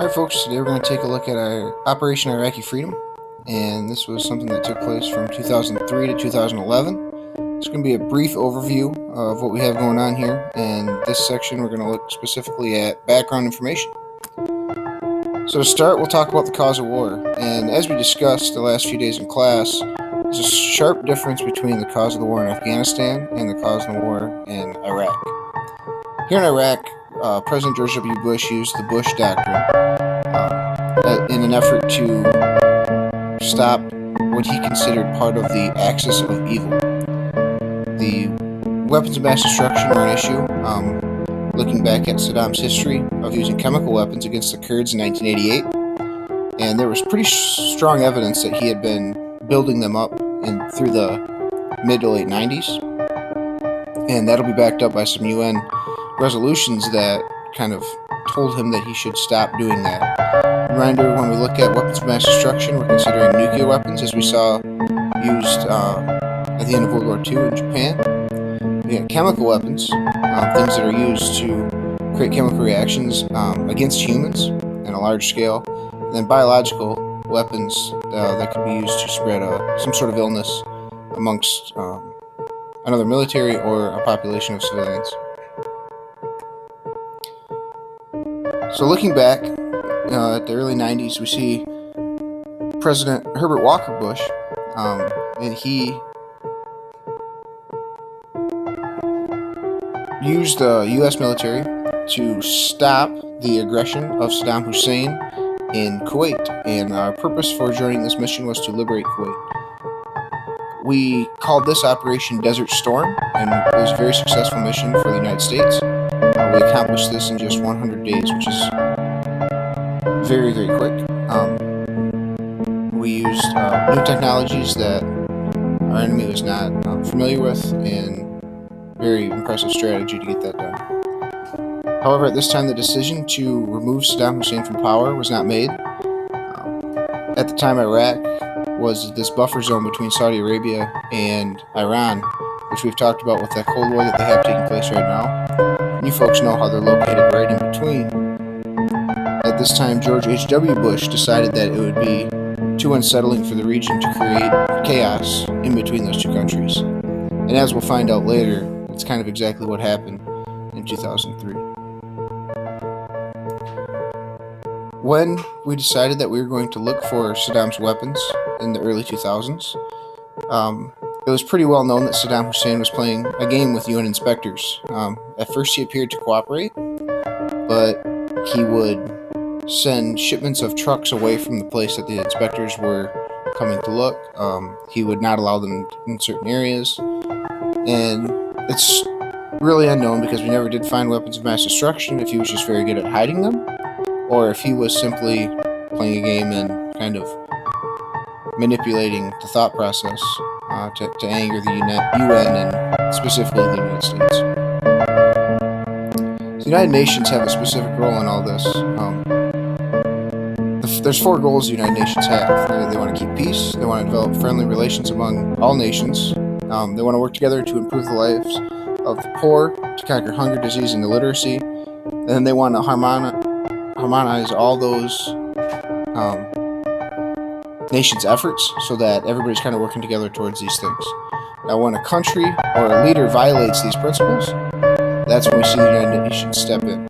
Alright folks, today we're going to take a look at our Operation Iraqi Freedom, and this was something that took place from 2003 to 2011. It's going to be a brief overview of what we have going on here, and this section we're going to look specifically at background information. So to start, we'll talk about the cause of war, and as we discussed the last few days in class, there's a sharp difference between the cause of the war in Afghanistan and the cause of the war in Iraq. Here in Iraq, President George W. Bush used the Bush Doctrine in an effort to stop what he considered part of the axis of evil. The weapons of mass destruction were an issue, looking back at Saddam's history of using chemical weapons against the Kurds in 1988, and there was pretty strong evidence that he had been building them up through the mid to late 90s, and that'll be backed up by some UN resolutions that kind of told him that he should stop doing that. Reminder, when we look at weapons of mass destruction, we're considering nuclear weapons, as we saw used at the end of World War II in Japan. We got chemical weapons, things that are used to create chemical reactions against humans on a large scale, and then biological weapons that could be used to spread some sort of illness amongst another military or a population of civilians. So looking back at the early 90s, we see President Herbert Walker Bush, and he used the U.S. military to stop the aggression of Saddam Hussein in Kuwait, and our purpose for joining this mission was to liberate Kuwait. We called this Operation Desert Storm, and it was a very successful mission for the United States. We accomplished this in just 100 days, which is very, very quick. We used new technologies that our enemy was not familiar with, and very impressive strategy to get that done. However, at this time, the decision to remove Saddam Hussein from power was not made. At the time, Iraq was this buffer zone between Saudi Arabia and Iran, which we've talked about with that Cold War that they have taking place right now. And you folks know how they're located right in between. At this time, George H.W. Bush decided that it would be too unsettling for the region to create chaos in between those two countries. And as we'll find out later, it's kind of exactly what happened in 2003. When we decided that we were going to look for Saddam's weapons in the early 2000s, it was pretty well known that Saddam Hussein was playing a game with UN inspectors. At first he appeared to cooperate, but he would send shipments of trucks away from the place that the inspectors were coming to look. He would not allow them in certain areas, and it's really unknown because we never did find weapons of mass destruction if he was just very good at hiding them, or if he was simply playing a game and kind of manipulating the thought process to anger the UN and specifically the United States. The United Nations have a specific role in all this. There's 4 goals the United Nations have. They want to keep peace, they want to develop friendly relations among all nations, they want to work together to improve the lives of the poor, to conquer hunger, disease, and illiteracy, and then they want to harmonize all those nations' efforts so that everybody's kind of working together towards these things. Now, when a country or a leader violates these principles, that's when we see the United Nations step in.